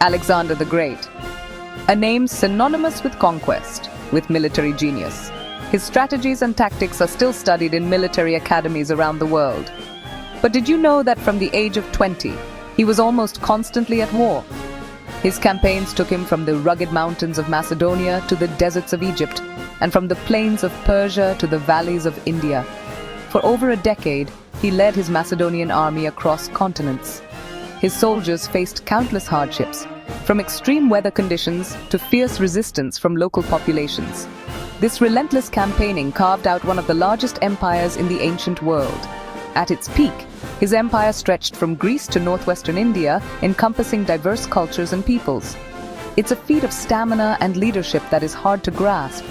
Alexander the Great. A name synonymous with conquest, with military genius. His strategies and tactics are still studied in military academies around the world. But did you know that from the age of 20, he was almost constantly at war? His campaigns took him from the rugged mountains of Macedonia to the deserts of Egypt, and from the plains of Persia to the valleys of India. For over a decade, he led his Macedonian army across continents. His soldiers faced countless hardships, from extreme weather conditions to fierce resistance from local populations. This relentless campaigning carved out one of the largest empires in the ancient world. At its peak, his empire stretched from Greece to northwestern India, encompassing diverse cultures and peoples. It's a feat of stamina and leadership that is hard to grasp.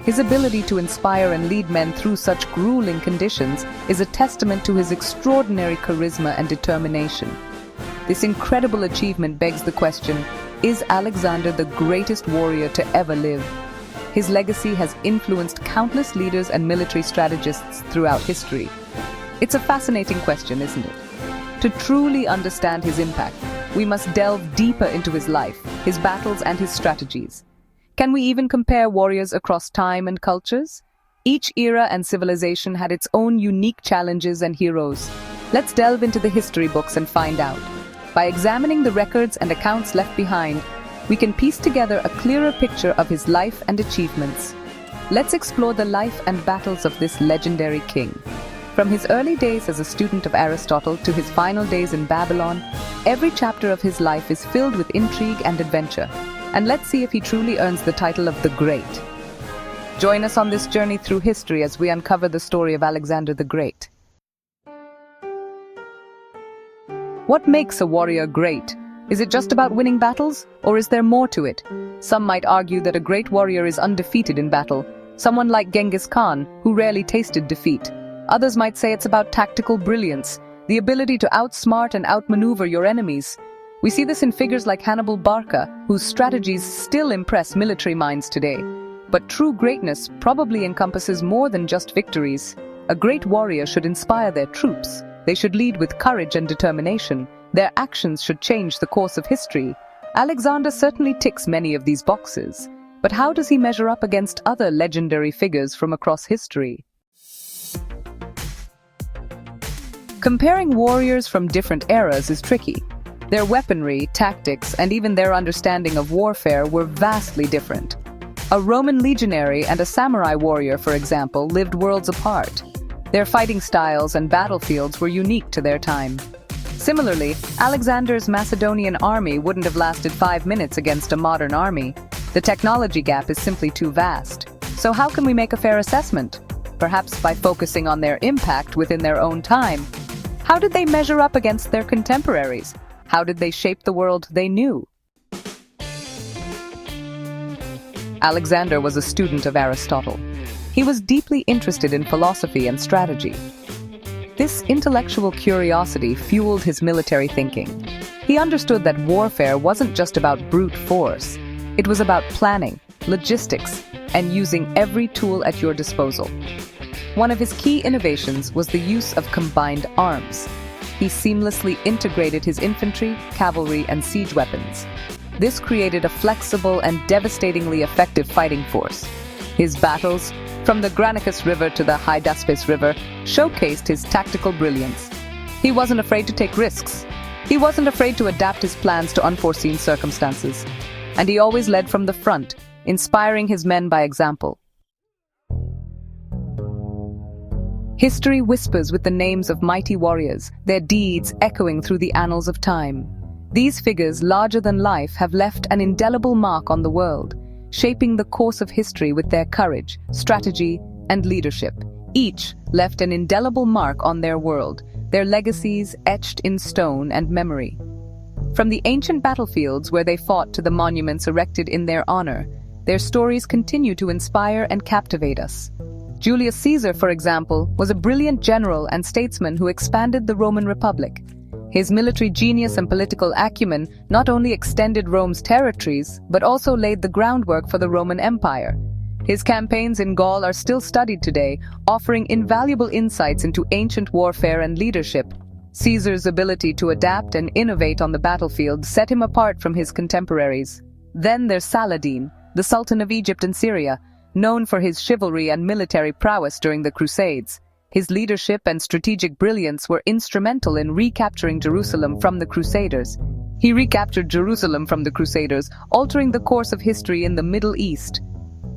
His ability to inspire and lead men through such grueling conditions is a testament to his extraordinary charisma and determination. This incredible achievement begs the question, is Alexander the greatest warrior to ever live? His legacy has influenced countless leaders and military strategists throughout history. It's a fascinating question, isn't it? To truly understand his impact, we must delve deeper into his life, his battles, and his strategies. Can we even compare warriors across time and cultures? Each era and civilization had its own unique challenges and heroes. Let's delve into the history books and find out. By examining the records and accounts left behind, we can piece together a clearer picture of his life and achievements. Let's explore the life and battles of this legendary king. From his early days as a student of Aristotle to his final days in Babylon, every chapter of his life is filled with intrigue and adventure. And let's see if he truly earns the title of the Great. Join us on this journey through history as we uncover the story of Alexander the Great. What makes a warrior great? Is it just about winning battles, or is there more to it? Some might argue that a great warrior is undefeated in battle, someone like Genghis Khan, who rarely tasted defeat. Others might say it's about tactical brilliance, the ability to outsmart and outmaneuver your enemies. We see this in figures like Hannibal Barca, whose strategies still impress military minds today. But true greatness probably encompasses more than just victories. A great warrior should inspire their troops. They should lead with courage and determination. Their actions should change the course of history. Alexander certainly ticks many of these boxes. But how does he measure up against other legendary figures from across history? Comparing warriors from different eras is tricky. Their weaponry, tactics, and even their understanding of warfare were vastly different. A Roman legionary and a samurai warrior, for example, lived worlds apart. Their fighting styles and battlefields were unique to their time. Similarly, Alexander's Macedonian army wouldn't have lasted 5 minutes against a modern army. The technology gap is simply too vast. So how can we make a fair assessment? Perhaps by focusing on their impact within their own time. How did they measure up against their contemporaries? How did they shape the world they knew? Alexander was a student of Aristotle. He was deeply interested in philosophy and strategy. This intellectual curiosity fueled his military thinking. He understood that warfare wasn't just about brute force. It was about planning, logistics, and using every tool at your disposal. One of his key innovations was the use of combined arms. He seamlessly integrated his infantry, cavalry, and siege weapons. This created a flexible and devastatingly effective fighting force. His battles, from the Granicus River to the Hydaspes River, showcased his tactical brilliance. He wasn't afraid to take risks. He wasn't afraid to adapt his plans to unforeseen circumstances. And he always led from the front, inspiring his men by example. History whispers with the names of mighty warriors, their deeds echoing through the annals of time. These figures, larger than life, have left an indelible mark on the world, shaping the course of history with their courage, strategy, and leadership. Each left an indelible mark on their world, their legacies etched in stone and memory. From the ancient battlefields where they fought to the monuments erected in their honor, their stories continue to inspire and captivate us. Julius Caesar, for example, was a brilliant general and statesman who expanded the Roman Republic. His military genius and political acumen not only extended Rome's territories, but also laid the groundwork for the Roman Empire. His campaigns in Gaul are still studied today, offering invaluable insights into ancient warfare and leadership. Caesar's ability to adapt and innovate on the battlefield set him apart from his contemporaries. Then there's Saladin, the Sultan of Egypt and Syria, known for his chivalry and military prowess during the Crusades. His leadership and strategic brilliance were instrumental in recapturing Jerusalem from the Crusaders. He recaptured Jerusalem from the Crusaders, altering the course of history in the Middle East.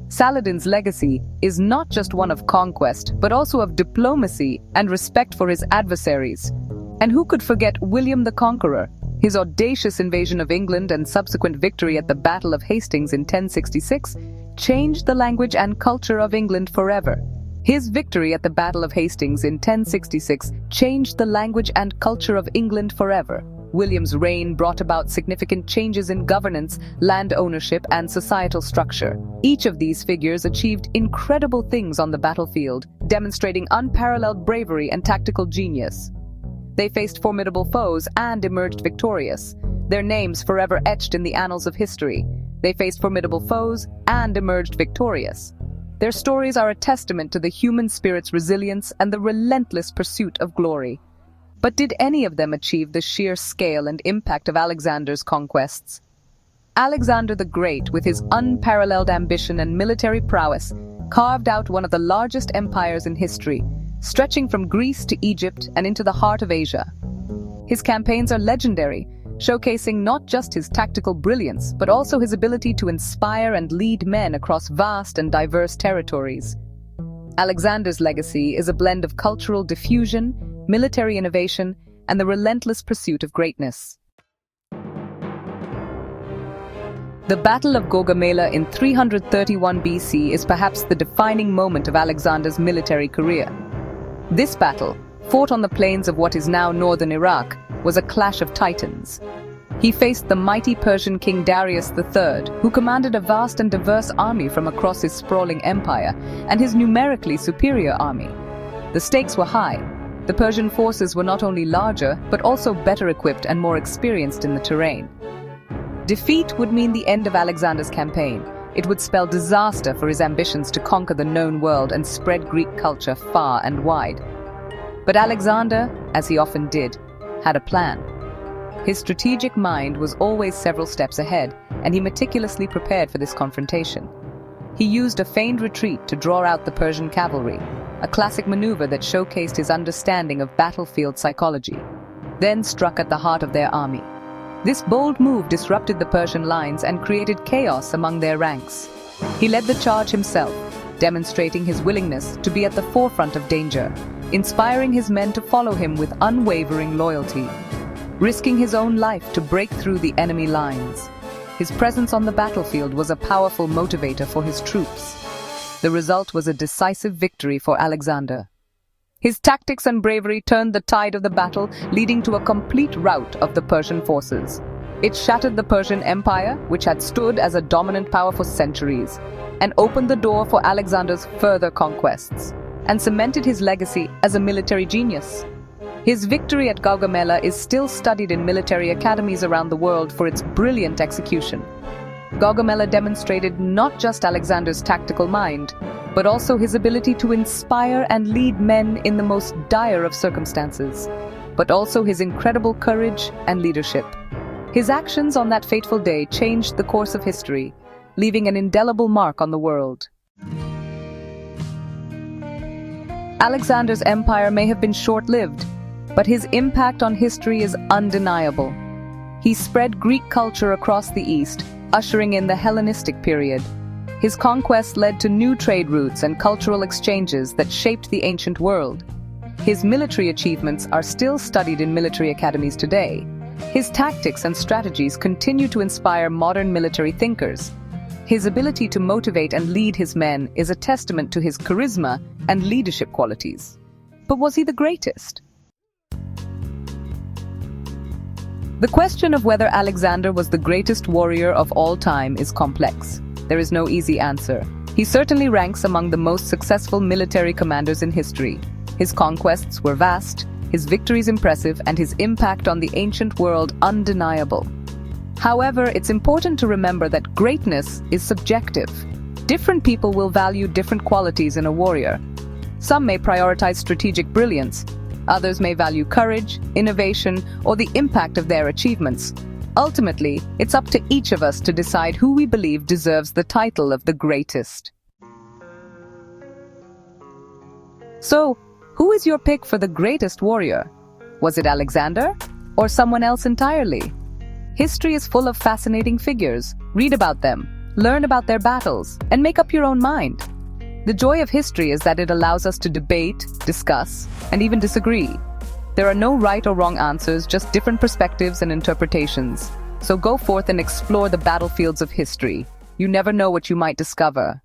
Saladin's legacy is not just one of conquest, but also of diplomacy and respect for his adversaries. And who could forget William the Conqueror? His audacious invasion of England and subsequent victory at the Battle of Hastings in 1066 changed the language and culture of England forever. His victory at the Battle of Hastings in 1066 changed the language and culture of England forever. William's reign brought about significant changes in governance, land ownership, and societal structure. Each of these figures achieved incredible things on the battlefield, demonstrating unparalleled bravery and tactical genius. They faced formidable foes and emerged victorious, their names forever etched in the annals of history. They faced formidable foes and emerged victorious. Their stories are a testament to the human spirit's resilience and the relentless pursuit of glory. But did any of them achieve the sheer scale and impact of Alexander's conquests? Alexander the Great, with his unparalleled ambition and military prowess, carved out one of the largest empires in history, stretching from Greece to Egypt and into the heart of Asia. His campaigns are legendary, showcasing not just his tactical brilliance, but also his ability to inspire and lead men across vast and diverse territories. Alexander's legacy is a blend of cultural diffusion, military innovation, and the relentless pursuit of greatness. The Battle of Gaugamela in 331 BC is perhaps the defining moment of Alexander's military career. This battle, fought on the plains of what is now northern Iraq, was a clash of titans. He faced the mighty Persian king Darius III, who commanded a vast and diverse army from across his sprawling empire, and his numerically superior army. The stakes were high. The Persian forces were not only larger, but also better equipped and more experienced in the terrain. Defeat would mean the end of Alexander's campaign. It would spell disaster for his ambitions to conquer the known world and spread Greek culture far and wide. But Alexander, as he often did, had a plan. His strategic mind was always several steps ahead, and he meticulously prepared for this confrontation. He used a feigned retreat to draw out the Persian cavalry, a classic maneuver that showcased his understanding of battlefield psychology, then struck at the heart of their army. This bold move disrupted the Persian lines and created chaos among their ranks. He led the charge himself, demonstrating his willingness to be at the forefront of danger, inspiring his men to follow him with unwavering loyalty, risking his own life to break through the enemy lines. His presence on the battlefield was a powerful motivator for his troops. The result was a decisive victory for Alexander. His tactics and bravery turned the tide of the battle, leading to a complete rout of the Persian forces. It shattered the Persian Empire, which had stood as a dominant power for centuries, and opened the door for Alexander's further conquests, and cemented his legacy as a military genius. His victory at Gaugamela is still studied in military academies around the world for its brilliant execution. Gaugamela demonstrated not just Alexander's tactical mind, but also his ability to inspire and lead men in the most dire of circumstances, but also his incredible courage and leadership. His actions on that fateful day changed the course of history, leaving an indelible mark on the world. Alexander's empire may have been short-lived, but his impact on history is undeniable. He spread Greek culture across the East, ushering in the Hellenistic period. His conquests led to new trade routes and cultural exchanges that shaped the ancient world. His military achievements are still studied in military academies today. His tactics and strategies continue to inspire modern military thinkers. His ability to motivate and lead his men is a testament to his charisma and leadership qualities. But was he the greatest? The question of whether Alexander was the greatest warrior of all time is complex. There is no easy answer. He certainly ranks among the most successful military commanders in history. His conquests were vast, his victories impressive, and his impact on the ancient world undeniable. However, it's important to remember that greatness is subjective. Different people will value different qualities in a warrior. Some may prioritize strategic brilliance, Others may value courage, innovation, or the impact of their achievements. Ultimately, it's up to each of us to decide who we believe deserves the title of the greatest. So, who is your pick for the greatest warrior? Was it Alexander? Or someone else entirely? History is full of fascinating figures. Read about them, learn about their battles, and make up your own mind. The joy of history is that it allows us to debate, discuss, and even disagree. There are no right or wrong answers, just different perspectives and interpretations. So go forth and explore the battlefields of history. You never know what you might discover.